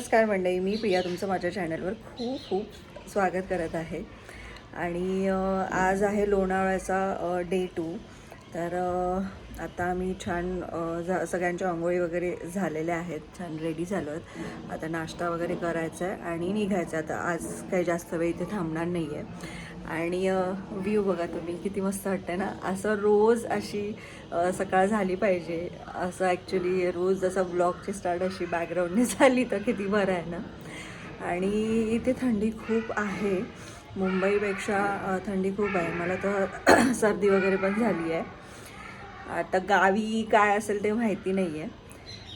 नमस्कार मंडळी, मी प्रिया तुमचं माझ्या चॅनलवर खूप खूप स्वागत करत आहे. आणि आज आहे लोणावळ्याचा डे 2. तर आता आम्ही छान सगळ्यांच्या अंघोळी वगैरे झालेल्या आहेत, छान रेडी झालो आहेत. आता नाश्ता वगैरे करायचा आहे आणि निघायचं. आता आज काही जास्त वेळ इथे थांबणार नाही आहे. आणि व्ह्यू बघा तुम्ही, किती मस्त वाटतं ना. असं रोज अशी सकाळ झाली पाहिजे असं. ॲक्च्युली रोज जसं ब्लॉगची स्टार्ट अशी बॅकग्राऊंडने झाली तर किती बरं आहे ना. आणि इथे थंडी खूप आहे, मुंबईपेक्षा थंडी खूप आहे. मला तर सर्दी वगैरे पण झाली आहे. आता गावी काय असेल ते माहिती नाही आहे,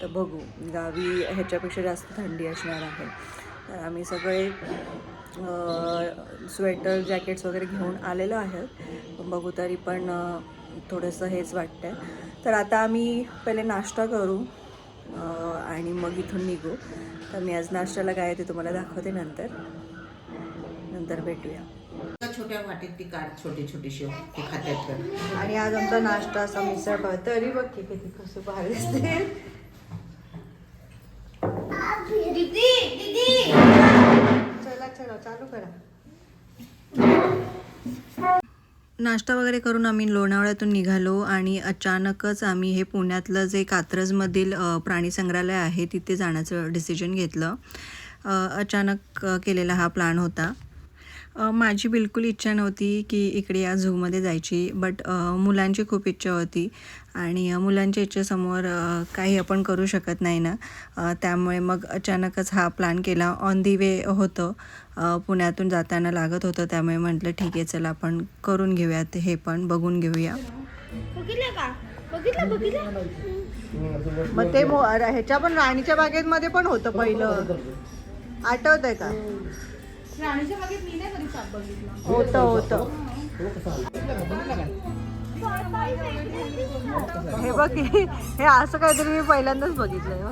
तर बघू. गावी ह्याच्यापेक्षा जास्त थंडी असणार आहे. तर आम्ही सगळे स्वेटर जॅकेट्स वगैरे घेऊन आलेलो आहेत. पण बघू, तरी पण थोडंसं हेच वाटतं आहे. तर आता आम्ही पहिले नाश्ता करू आणि मग इथून निघू. तर मी आज नाश्त्याला काय आहे ते तुम्हाला दाखवते नंतर भेटूया. छोट्या वाटीत ती काढ, छोटी छोटीशी ती खात्यात कर. आणि आज आमचा नाश्ता असा मिसळ पाव. तरी बघ की किती कसं भारी दिसते. चला चालू करा. नाश्ता वगैरे करून आम्ही लोणावळ्यातून निघालो आणि अचानकच आम्ही हे पुण्यातलं जे कात्रजमधील प्राणी संग्रहालय आहे तिथे जाण्याचं डिसिजन घेतलं. अचानक केलेला हा प्लॅन होता. माझी बिलकुल इच्छा नव्हती की इकडे या झूमध्ये जायची, बट मुलांची खूप इच्छा होती आणि मुलांच्या इच्छेसमोर काही आपण करू शकत नाही ना. त्यामुळे मग अचानकच हा प्लॅन केला. ऑन दी वे होतं, पुण्यातून जाताना लागत होतं, त्यामुळे म्हटलं ठीक आहे चला आपण करून घेऊयात, हे पण बघून घेऊया. मग ते ह्याच्या पण राणीच्या बागेमध्ये पण होतं पहिलं, आठवत आहे का? राणीच्या बागेत मी नाही कधी साप बघितला. होतं. हे बघ, हे असं काहीतरी मी पहिल्यांदाच बघितलंय.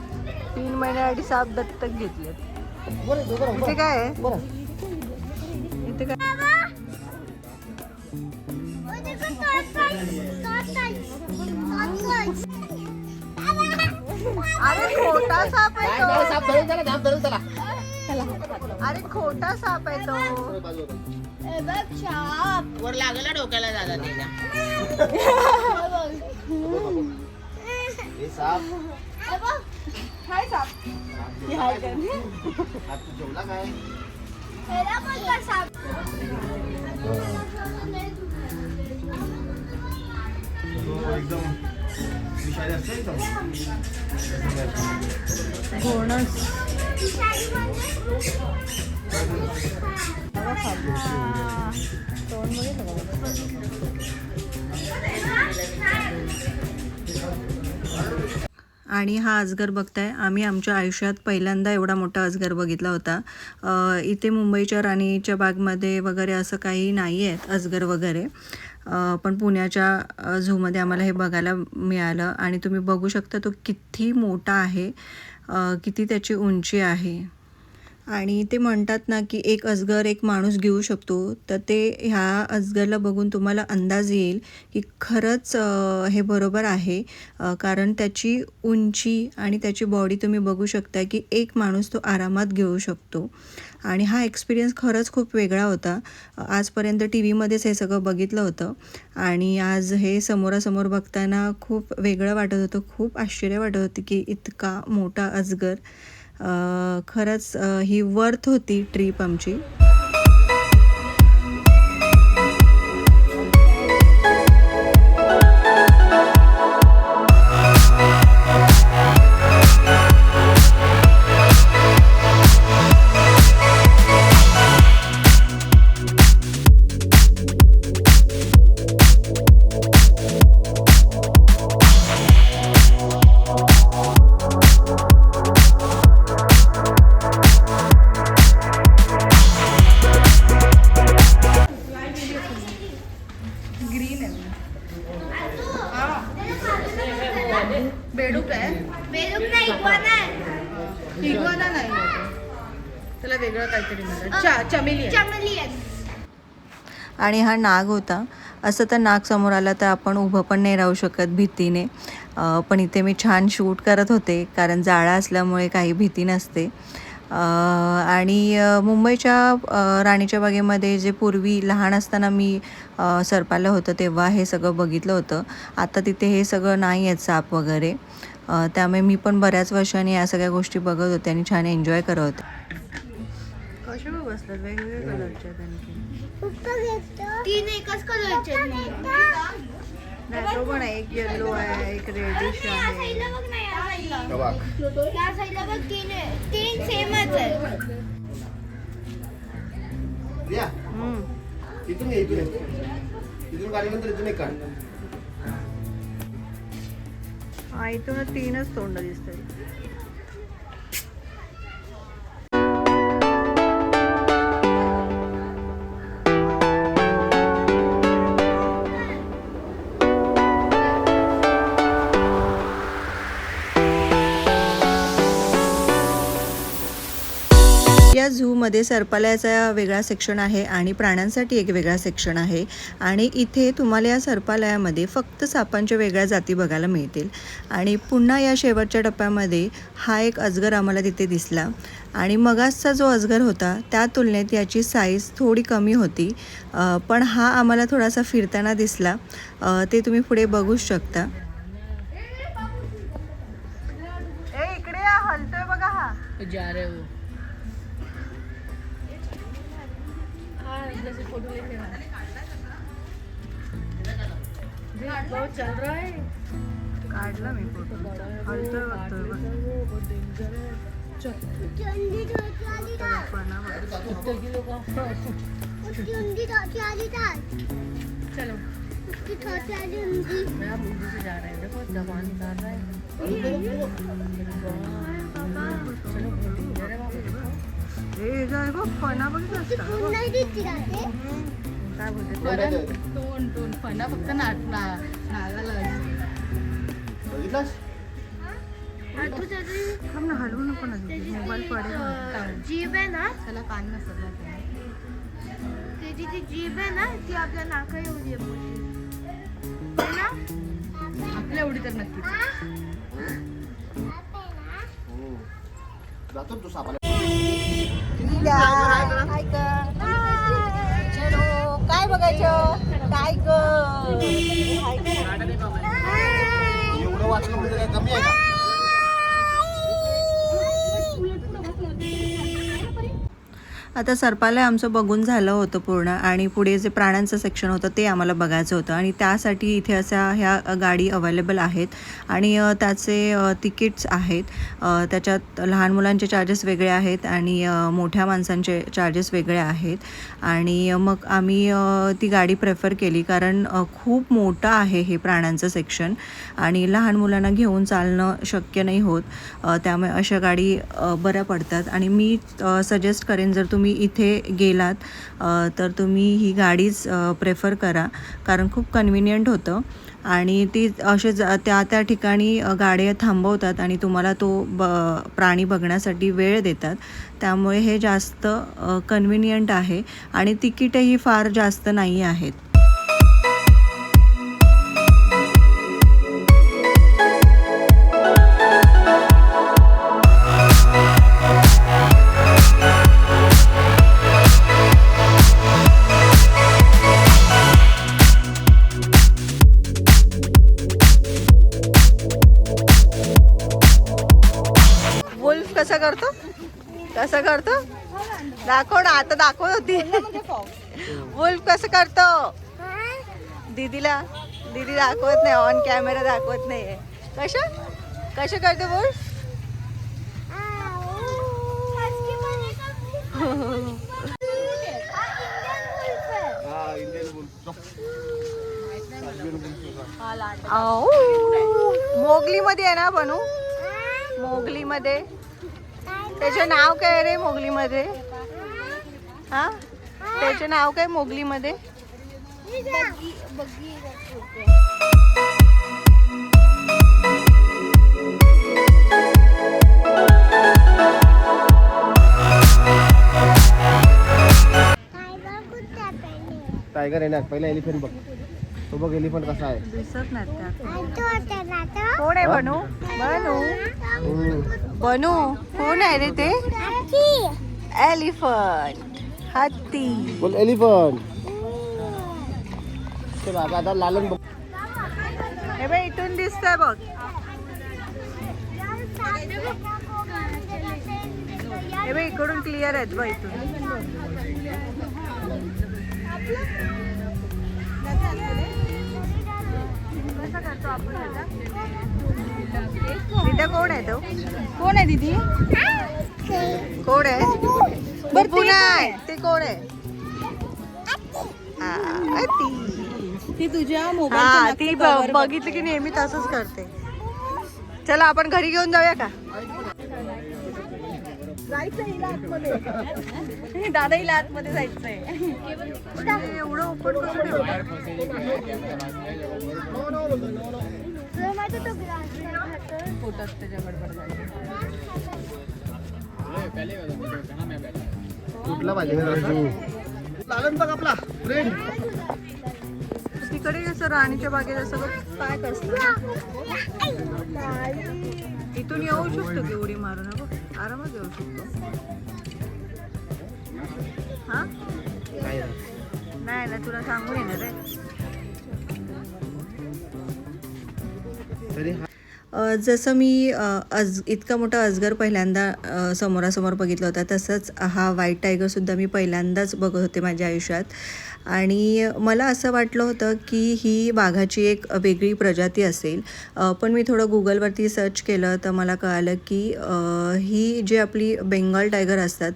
3 महिन्यासाठी साप दत्तक घेतले. इथे काय आहे? इथे काय? अरे खोटा साप आहे तो. अरे खोटा साप आहे तो. वर लागला डोक्याला दादा त्याच्या. काय साप? घोणस. आणि हा अजगर बघताय, आम्ही आमच्या आयुष्यात पहिल्यांदा एवढा मोठा अजगर बघितला होता. इथे मुंबईच्या राणीच्या बागमध्ये वगैरे असं काही नाही आहेत अजगर वगैरे, पण पुण्याच्या झूमध्ये आम्हाला हे बघायला मिळालं. आणि तुम्ही बघू शकता तो किती मोठा आहे, किती त्याची उंची आहे. आणि ते म्हणतात ना की एक अजगर एक माणूस घेऊ शकतो, तर ते ह्या अजगरला बघून तुम्हाला अंदाज येईल की खरंच हे बरोबर आहे. कारण त्याची उंची आणि त्याची बॉडी तुम्ही बघू शकता की एक माणूस तो आरामात घेऊ शकतो. आणि हा एक्सपिरियन्स खरंच खूप वेगळा होता. आजपर्यंत टी व्हीमध्येच हे सगळं बघितलं होतं आणि आज हे समोरासमोर बघताना खूप वेगळं वाटत होतं. खूप आश्चर्य वाटत होतं की इतका मोठा अजगर. खरंच ही वर्थ होती ट्रीप आमची. बेडूक आहे. इग्वाना नाही, त्याला वेगळं काहीतरी म्हणतात, चमेलियन. आणि हा नाग होता. असं तर नाग समोर आला तर आपण उभं पण नाही राहू शकत भीतीने. पण इथे मी छान शूट करत होते कारण जाळा असल्यामुळे काही भीती नसते. आणि मुंबईच्या राणीच्या बागेमध्ये जे पूर्वी लहान असताना मी सरपालं होतं तेव्हा हे सगळं बघितलं होतं. आता तिथे हे सगळं नाही आहेत साप वगैरे. त्यामुळे मी पण बऱ्याच वर्षांनी या सगळ्या गोष्टी बघत होते आणि छान एन्जॉय करत होते. कशा बसतात वेगवेगळ्या कलरच्या आणखी. तीन एकच कलरचे तो पण आहे, एक येलो आहे, एक रेडिश आहे. त्या साईडला बघ तीन सेमच आहे. हा, इथून 3च तोंड दिसतात. या झूमध्ये सर्पालयाचा वेगळा सेक्शन आहे आणि प्राण्यांसाठी एक वेगळा सेक्शन आहे. आणि इथे तुम्हाला या सर्पालयामध्ये फक्त सापांच्या वेगळ्या जाती बघायला मिळतील. आणि पुन्हा या शेवटच्या टप्प्यामध्ये हा एक अजगर आम्हाला तिथे दिसला. आणि मगासचा जो अजगर होता त्या तुलनेत याची साईज थोडी कमी होती, पण हा आम्हाला थोडासा फिरताना दिसला. ते तुम्ही पुढे बघू शकता. इकडे हलतोय बघा हा. जा रहे हो जैसे फोटो लेके चल रहा है. काढला मी फोटो. हलतोय चलो मैं आप उधर से जा रहे हैं. देखो जबान निकाल रहा है. चलो डेंजर है वहाँ पे. देखो फणा बघितला काय बोलते तोंड फणा फक्त नागाला थांब ना, हलवू नको ना, मोबाईल पडेल. जीभ आहे ना, त्याला कान नसत. त्याची ती जीभ आहे ना, ती आपल्या नाका एवढी आहे ना. आपल्या एवढी तर नक्कीच. काय बघायचं टायगर. एवढं वाचलं म्हणजे काय कमी आहे का? आता सर्पालय आमचं बघून झालं होतं पूर्ण आणि पुढे जे प्राण्यांचं सेक्शन होतं ते आम्हाला बघायचं होतं. आणि त्यासाठी इथे अशा ह्या गाडी अवेलेबल आहेत आणि त्याचे तिकीट्स आहेत. त्याच्यात लहान मुलांचे चार्जेस वेगळे आहेत आणि मोठ्या माणसांचे चार्जेस वेगळे आहेत. आणि मग आम्ही ती गाडी प्रेफर केली कारण खूप मोठं आहे हे प्राण्यांचं सेक्शन आणि लहान मुलांना घेऊन चालणं शक्य नाही होत. त्यामुळे अशा गाडी बऱ्या पडतात आणि मी सजेस्ट करेन जर तुम्ही इथे गेलात तर तुम्ही ही गाडीच प्रेफर करा कारण खूप कन्व्हिनियंट होतं. आणि ती असे त्या ठिकाणी गाड्या थांबवतात आणि तुम्हाला तो प्राणी बघण्यासाठी वेळ देतात. त्यामुळे हे जास्त कन्व्हिनियंट आहे आणि तिकीटही फार जास्त नाही आहेत. वुल्फ कसं करतो दाखव ना, आता दाखवत होती. वुल्फ कसं करतो दीदी दाखवत नाही, ऑन कॅमेरा दाखवत नाही. कसं करतो वुल्फ. मोगली मध्ये आहे ना बनू. मोगली मध्ये त्याचे नाव काय रे मोगली मध्ये. हा त्याचे नाव काय मोगली मध्ये. टायगर आहे ना, पहिला एलिफंट बघ. तो बघ एलिफंट कसा आहे. दिसत नाही कोण आहे बनू. बनू कोण आहे रे ते. एलिफंट, हत्ती. बोल एलिफंट. चल आता लालन बघ. हे बघ इथून दिसतंय बघ. हे बघ इकडून क्लिअर आहेत बघ इथून. तिथे कोण आहे तो? कोण आहे दीदी? कोण आहे? बरं नाही ते कोण आहे? हा, ती. ती तुझ्या हा ती बघितली की नेहमी तसंच करते. चला आपण घरी घेऊन जाऊया का? दादा हिला आतमध्ये जायचंय. एवढं ओपन कसं ठेवलं? पोटात त्याच्या गडबड झाली. कुठला पाहिजे? लालन बघ आपला फ्रेंड. तिकडे कसं राणीच्या बागेत सगळं काय कसलं इथून येऊ शकतो की उडी मारून? हा बघ आरामात येऊ शकतो. हा नाही ना तुला सांगून येणार आहे. तरी जसं मी इतका मोठा अजगर पहिल्यांदा समोरासमोर बघितला होता, तसंच हा व्हाईट टायगरसुद्धा मी पहिल्यांदाच बघत होते माझ्या आयुष्यात. आणि मला असं वाटलं होतं की ही वाघाची एक वेगळी प्रजाती असेल, पण मी थोडं गुगलवरती सर्च केलं तर मला कळालं की ही जी आपली बेंगाल टायगर असतात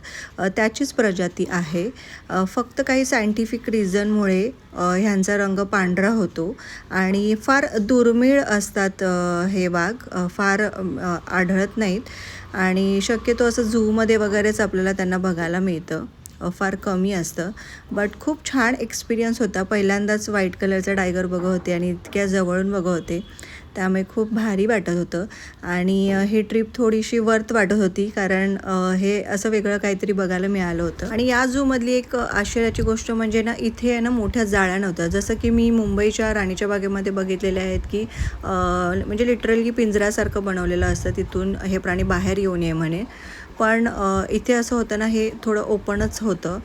त्याचीच प्रजाती आहे. फक्त काही सायंटिफिक रिझनमुळे ह्यांचा रंग पांढरा होतो आणि फार दुर्मिळ असतात हे वाघ, फार आढळत नाहीत आणि शक्यतो असं झूमध्ये वगैरेच आपल्याला त्यांना बघायला मिळतं, फार कमी असतं. बट खूप छान एक्सपिरियन्स होता. पहिल्यांदाच व्हाईट कलरचा टायगर बघत होते आणि इतक्या जवळून बघत होते, त्यामुळे खूप भारी वाटत होतं. आणि ही ट्रिप थोडीशी वर्थ वाटत होती कारण हे असं वेगळं काहीतरी बघायला मिळालं होतं. आणि या झूमधली एक आश्चर्याची गोष्ट म्हणजे ना, इथे आहे ना मोठ्या जाळ्या नव्हत्या, जसं की मी मुंबईच्या राणीच्या बागेमध्ये बघितलेले आहेत की म्हणजे लिटरली पिंजऱ्यासारखं बनवलेलं असतं, तिथून हे प्राणी बाहेर येऊ नये म्हणे. पण इथे असं होतं ना, हे थोडं ओपनच होतं.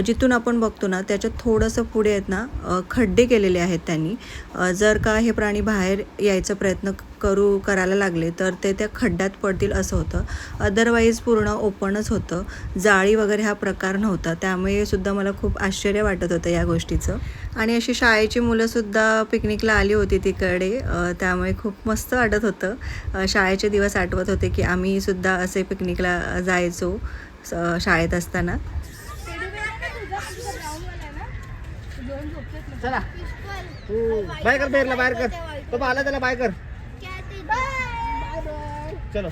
जिथून आपण बघतो ना त्याच्यात थोडंसं पुढे आहेत ना खड्डे केलेले आहेत त्यांनी. जर का हे प्राणी बाहेर यायचा प्रयत्न करायला लागले तर ते त्या खड्ड्यात पडतील असं होतं. अदरवाईज पूर्ण ओपनच होतं, जाळी वगैरे हा प्रकार नव्हता. त्यामुळे सुद्धा मला खूप आश्चर्य वाटत होतं या गोष्टीचं. आणि अशी शाळेची मुलंसुद्धा पिकनिकला आली होती तिकडे, त्यामुळे खूप मस्त वाटत होतं. शाळेचे दिवस आठवत होते की आम्ही सुद्धा असे पिकनिकला जायचो शाळेत असताना. चला बाय कर, बेरला बाहेर कर. तो आला त्याला बाय कर. चलो.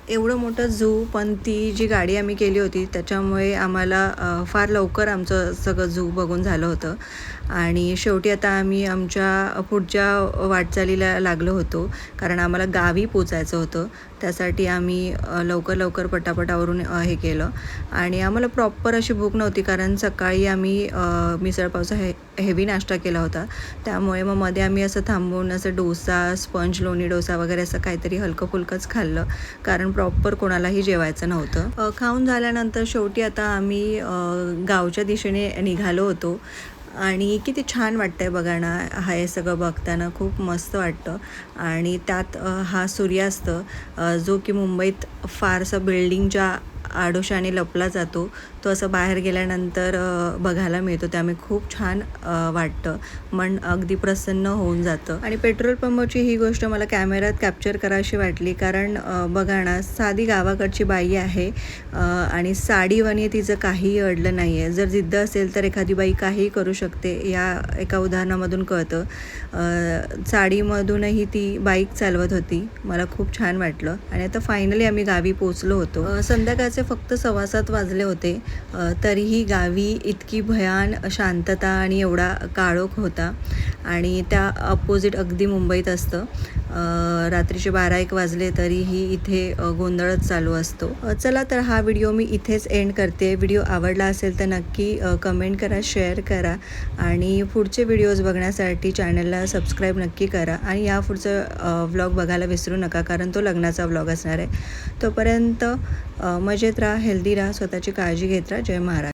एवढं मोठं झू, पण ती जी गाडी आम्ही केली होती त्याच्यामुळे आम्हाला फार लवकर आमचं सगळं झू बघून झालं होतं. आणि शेवटी आता आम्ही आमच्या पुढच्या वाटचालीला लागलो होतो कारण आम्हाला गावी पोचायचं होतं. त्यासाठी आम्ही लवकर पटापटावरून हे केलं. आणि आम्हाला प्रॉपर अशी भूक नव्हती कारण सकाळी आम्ही मिसळपावचा हेवी नाश्ता केला होता. त्यामुळे मग मध्ये आम्ही असं थांबून असं डोसा, स्पंज लोणी डोसा वगैरे असं काहीतरी हलकं फुलकंच खाल्लं कारण प्रॉपर कोणालाही जेवायचं नव्हतं. खाऊन झाल्यानंतर शेवटी आता आम्ही गावच्या दिशेने निघालो होतो. आणि किती छान वाटतं आहे बघा ना, हे सगळं बघताना खूप मस्त वाटतं. आणि त्यात हा सूर्यास्त जो की मुंबईत फारसा बिल्डिंगच्या आडोशाने लपला जातो, तो असं बाहेर गेल्यानंतर बघायला मिळतो. त्यामुळे खूप छान वाटतं, मन अगदी प्रसन्न होऊन जातं. आणि पेट्रोल पंपाची ही गोष्ट मला कॅमेऱ्यात कॅप्चर करावीशी वाटली कारण बघा ना, साधी गावाकडची बाई आहे आणि साडीवाणी तिचं काहीही अडलं नाही आहे. जर जिद्द असेल तर एखादी बाई काहीही करू शकते, या एका उदाहरणामधून कळतं. साडीमधूनही ती बाईक चालवत होती, मला खूप छान वाटलं. आणि आता फायनली आम्ही गावी पोचलो होतो. संध्याकाळचे फक्त 7:15 वाजले होते, तरीही गावी इतकी भयान शांतता आणि एवढा काळोख होता. आणि त्या अपोजिट अगदी मुंबईत असतं. रात्रीचे 12-1 वाजले तरीही इथे गोंधळच चालू असतो. चला तर हा व्हिडिओ मी इथेच एंड करते. व्हिडिओ आवडला असेल तर नक्की कमेंट करा, शेअर करा आणि पुढचे व्हिडिओज बघण्यासाठी चॅनलला सबस्क्राईब नक्की करा आणि या पुढचं व्लॉग बघायला विसरू नका, कारण तो लग्नाचा व्लॉग असणार आहे. तोपर्यंत मजेत राहा, हेल्दी राहा, स्वतःची काळजी घेत राहा. जय महाराज.